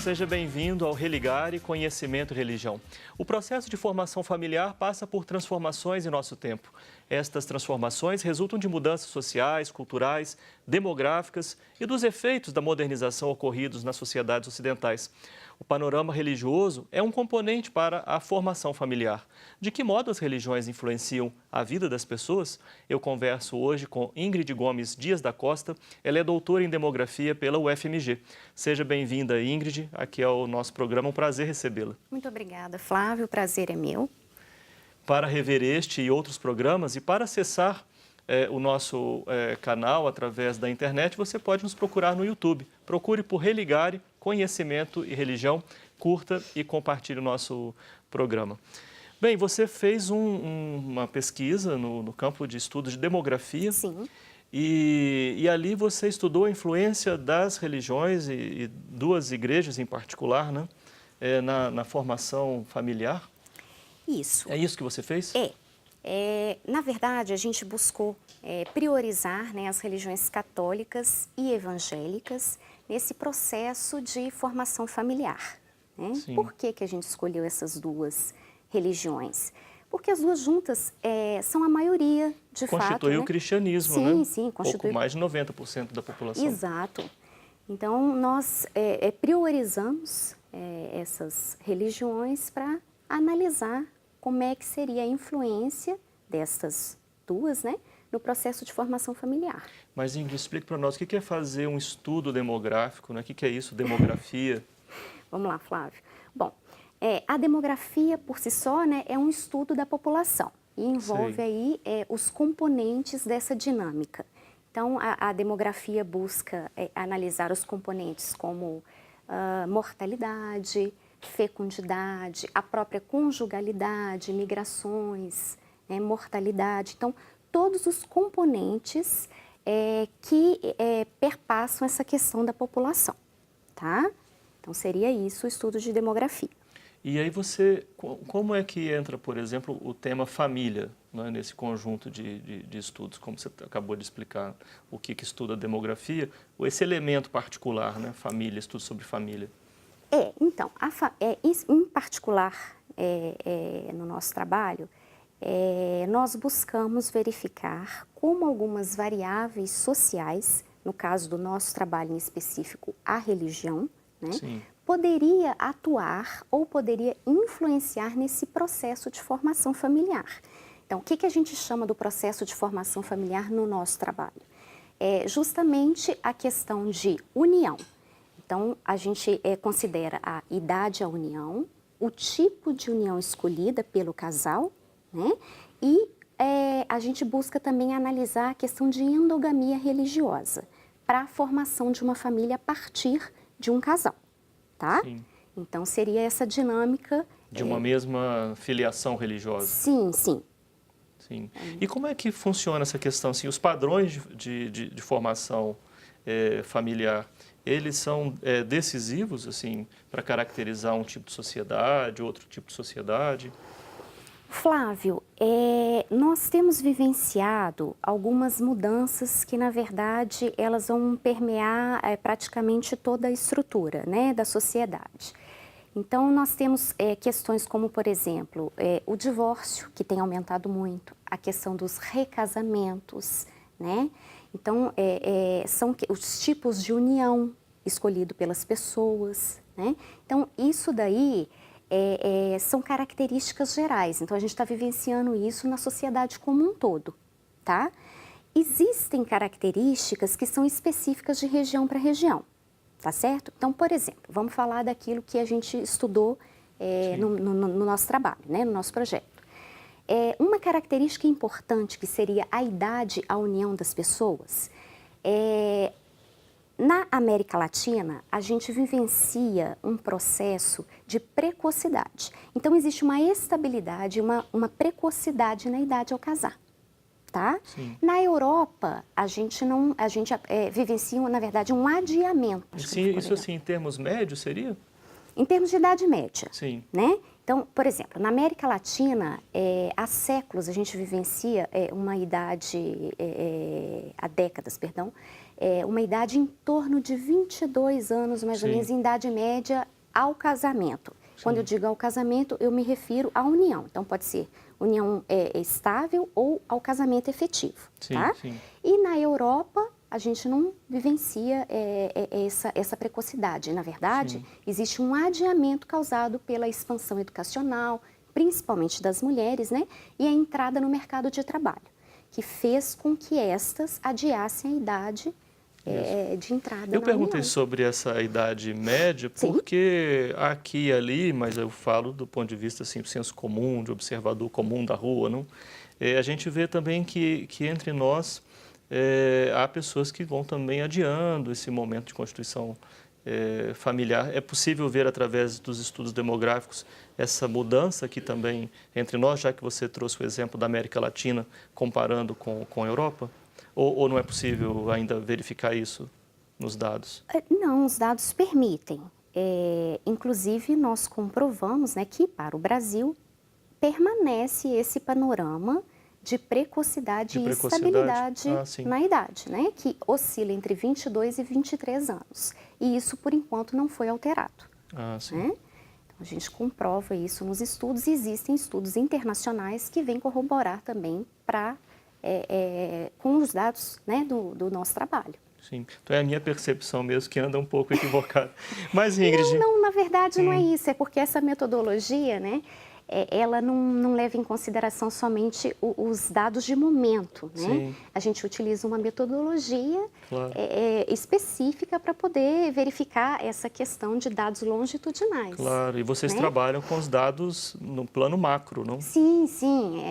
Seja bem-vindo ao Religare Conhecimento e Religião. O processo de formação familiar passa por transformações em nosso tempo. Estas transformações resultam de mudanças sociais, culturais, demográficas e dos efeitos da modernização ocorridos nas sociedades ocidentais. O panorama religioso é um componente para a formação familiar. De que modo as religiões influenciam a vida das pessoas? Eu converso hoje com Ingrid Gomes Dias da Costa. Ela é doutora em demografia pela UFMG. Seja bem-vinda, Ingrid, aqui ao nosso programa. Um prazer recebê-la. Muito obrigada, Flávio. O prazer é meu. Para rever este e outros programas e para acessar o nosso canal através da internet, você pode nos procurar no YouTube. Procure por Religare, Conhecimento e Religião, curta e compartilhe o nosso programa. Bem, você fez uma pesquisa no campo de estudo de demografia. Sim. E ali você estudou a influência das religiões e duas igrejas em particular, né, na formação familiar. Isso. É isso que você fez? Na verdade, a gente buscou priorizar, né, as religiões católicas e evangélicas nesse processo de formação familiar. Né? Por que a gente escolheu essas duas religiões? Porque as duas juntas são a maioria, de fato. Constitui o cristianismo, sim, né? Sim, constitui. Pouco mais de 90% da população. Exato. Então, nós priorizamos essas religiões para analisar como é que seria a influência dessas duas, né, no processo de formação familiar. Mas, Ingrid, explique para nós o que é fazer um estudo demográfico, né? O que é isso, demografia? Vamos lá, Flávio. Bom, a demografia, por si só, né, é um estudo da população e envolve aí os componentes dessa dinâmica. Então, a demografia busca analisar os componentes como mortalidade, fecundidade, a própria conjugalidade, migrações, mortalidade. Então, todos os componentes que perpassam essa questão da população, tá? Então, seria isso o estudo de demografia. E aí como é que entra, por exemplo, o tema família, né, nesse conjunto de estudos, como você acabou de explicar, o que estuda a demografia, esse elemento particular, né, família, estudo sobre família? Então, em particular, no nosso trabalho, nós buscamos verificar como algumas variáveis sociais, no caso do nosso trabalho em específico, a religião, né, poderia atuar ou poderia influenciar nesse processo de formação familiar. Então, o que a gente chama do processo de formação familiar no nosso trabalho? É justamente a questão de união. Então, a gente considera a idade à união, o tipo de união escolhida pelo casal, né? E a gente busca também analisar a questão de endogamia religiosa para a formação de uma família a partir de um casal, tá? Sim. Então, seria essa dinâmica... De uma mesma filiação religiosa. Sim, sim. Sim. E como é que funciona essa questão? Assim, os padrões de formação familiar, eles são decisivos assim, para caracterizar um tipo de sociedade, outro tipo de sociedade? Flávio, nós temos vivenciado algumas mudanças que, na verdade, elas vão permear praticamente toda a estrutura, né, da sociedade. Então, nós temos questões como, por exemplo, o divórcio, que tem aumentado muito, a questão dos recasamentos, né? Então, são os tipos de união escolhido pelas pessoas, né? Então, isso daí são características gerais. Então, a gente está vivenciando isso na sociedade como um todo, tá? Existem características que são específicas de região para região, tá certo? Então, por exemplo, vamos falar daquilo que a gente estudou no nosso trabalho, né? No nosso projeto. Uma característica importante que seria a idade à união das pessoas, na América Latina, a gente vivencia um processo de precocidade. Então, existe uma estabilidade, uma precocidade na idade ao casar, tá? Sim. Na Europa, a gente vivencia, na verdade, um adiamento. Isso assim, em termos médios, seria? Em termos de idade média, sim, né? Então, por exemplo, na América Latina, há séculos a gente vivencia uma idade, há décadas, perdão, uma idade em torno de 22 anos, mais ou menos, em idade média ao casamento. Quando eu digo ao casamento, eu me refiro à união. Então, pode ser união estável ou ao casamento efetivo, tá? E na Europa, a gente não vivencia essa precocidade. Na verdade, existe um adiamento causado pela expansão educacional, principalmente das mulheres, né? E a entrada no mercado de trabalho, que fez com que estas adiassem a idade de entrada. Eu perguntei sobre essa idade média porque aqui e ali, mas eu falo do ponto de vista assim, do senso comum, de observador comum da rua, não? A gente vê também que entre nós há pessoas que vão também adiando esse momento de constituição familiar. É possível ver através dos estudos demográficos essa mudança aqui também entre nós, já que você trouxe o exemplo da América Latina comparando com a Europa? Ou não é possível ainda verificar isso nos dados? Não, os dados permitem. Inclusive, nós comprovamos, né, que para o Brasil permanece esse panorama de precocidade e estabilidade na idade, né, que oscila entre 22 e 23 anos. E isso, por enquanto, não foi alterado. Né? Então, a gente comprova isso nos estudos e existem estudos internacionais que vêm corroborar também com os dados, né, do nosso trabalho. Sim, então é a minha percepção mesmo que anda um pouco equivocada. Mas, Ingrid... Não, na verdade não é isso, é porque essa metodologia, né, ela não leva em consideração somente os dados de momento, né? A gente utiliza uma metodologia específica para poder verificar essa questão de dados longitudinais. Claro, e vocês trabalham com os dados no plano macro, não? Sim, sim,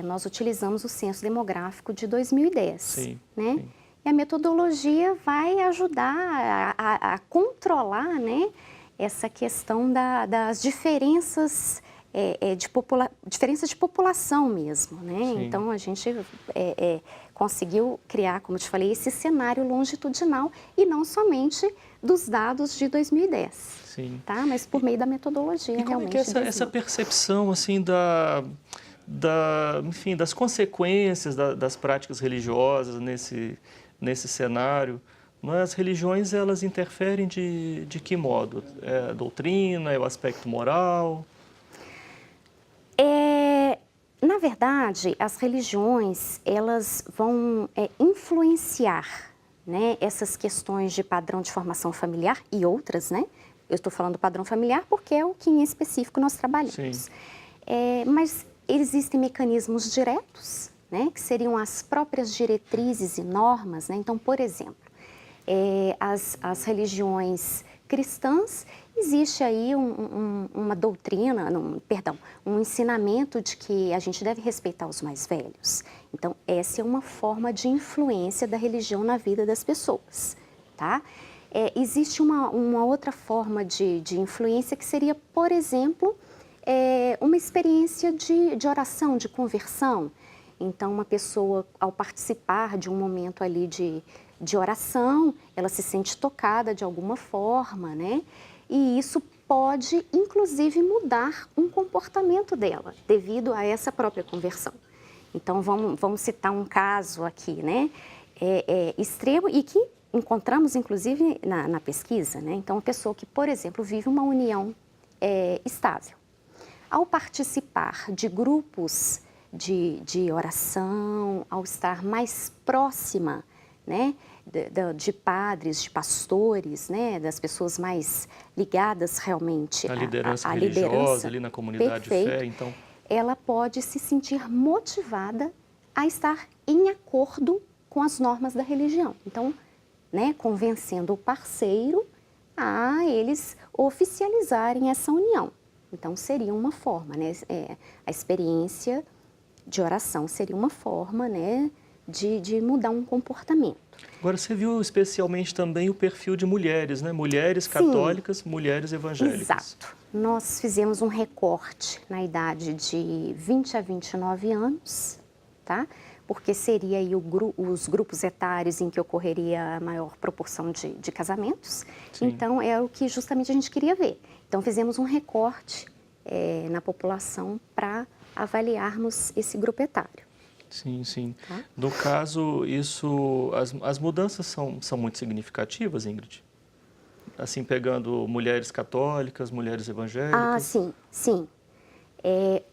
nós utilizamos o Censo Demográfico de 2010, né? E a metodologia vai ajudar a controlar, né, essa questão das diferenças diferença de população mesmo, né? Então, a gente conseguiu criar, como eu te falei, esse cenário longitudinal e não somente dos dados de 2010, tá? Mas por meio da metodologia, realmente. E como é que essa percepção, assim, enfim, das consequências das práticas religiosas nesse cenário? As religiões, elas interferem de que modo? É a doutrina, é o aspecto moral? Na verdade, as religiões, elas vão influenciar, né, essas questões de padrão de formação familiar e outras, né? Eu estou falando do padrão familiar porque é o que em específico nós trabalhamos. Mas existem mecanismos diretos, né, que seriam as próprias diretrizes e normas, né? Então, por exemplo, as religiões cristãs, existe aí uma doutrina, um ensinamento de que a gente deve respeitar os mais velhos. Então, essa é uma forma de influência da religião na vida das pessoas, tá? Existe uma outra forma de influência que seria, por exemplo, uma experiência de oração, de conversão. Então, uma pessoa, ao participar de um momento ali de oração, ela se sente tocada de alguma forma, né? E isso pode, inclusive, mudar um comportamento dela, devido a essa própria conversão. Então, vamos citar um caso aqui, né? Extremo e que encontramos, inclusive, na pesquisa, né? Então, uma pessoa que, por exemplo, vive uma união estável. Ao participar de grupos de oração, ao estar mais próxima, né, de padres, de pastores, né, das pessoas mais ligadas realmente à liderança religiosa, ali na comunidade de fé, então... ela pode se sentir motivada a estar em acordo com as normas da religião. Então, né, convencendo o parceiro a eles oficializarem essa união. Então, seria uma forma, né, a experiência de oração seria uma forma, né, de mudar um comportamento. Agora, você viu especialmente também o perfil de mulheres, né? Mulheres católicas, mulheres evangélicas. Exato. Nós fizemos um recorte na idade de 20 a 29 anos, tá? Porque seria aí os grupos etários em que ocorreria a maior proporção de casamentos. Então, é o que justamente a gente queria ver. Então, fizemos um recorte na população para avaliarmos esse grupo etário. Sim, sim. Tá? No caso, as mudanças são muito significativas, Ingrid? Assim, pegando mulheres católicas, mulheres Ah, evangélicas? sim, sim.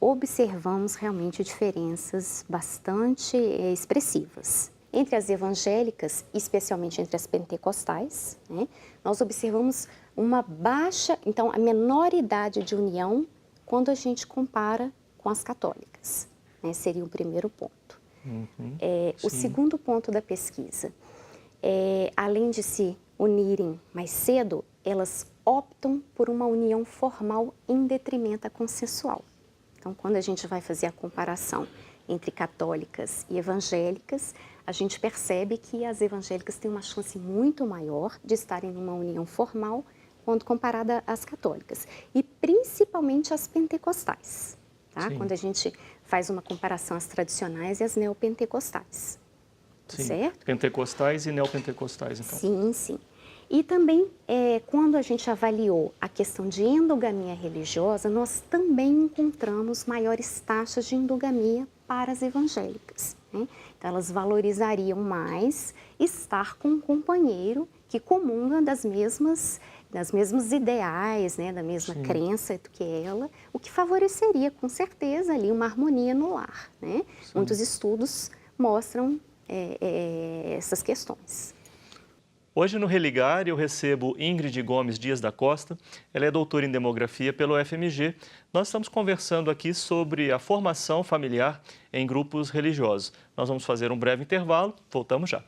Observamos realmente diferenças bastante expressivas. Entre as evangélicas, especialmente entre as pentecostais, né, nós observamos uma baixa, então, a menor idade de união quando a gente compara com as católicas, né, seria o primeiro ponto. Uhum, O sim, segundo ponto da pesquisa, além de se unirem mais cedo, elas optam por uma união formal em detrimento da consensual. Então, quando a gente vai fazer a comparação entre católicas e evangélicas, a gente percebe que as evangélicas têm uma chance muito maior de estarem numa união formal quando comparada às católicas. E principalmente as pentecostais, tá? sim, Quando a gente faz uma comparação às tradicionais e às neopentecostais, sim. certo? Pentecostais e neopentecostais, então. Sim, sim. E também, quando a gente avaliou a questão de endogamia religiosa, nós também encontramos maiores taxas de endogamia para as evangélicas, né? Então, elas valorizariam mais estar com um companheiro que comunga dos mesmos ideais, né? Da mesma Sim, crença do que ela, o que favoreceria, com certeza, ali uma harmonia no lar, né? sim. Muitos estudos mostram essas questões. Hoje no Religar eu recebo Ingrid Gomes Dias da Costa, ela é doutora em demografia pelo UFMG. Nós estamos conversando aqui sobre a formação familiar em grupos religiosos. Nós vamos fazer um breve intervalo, voltamos já.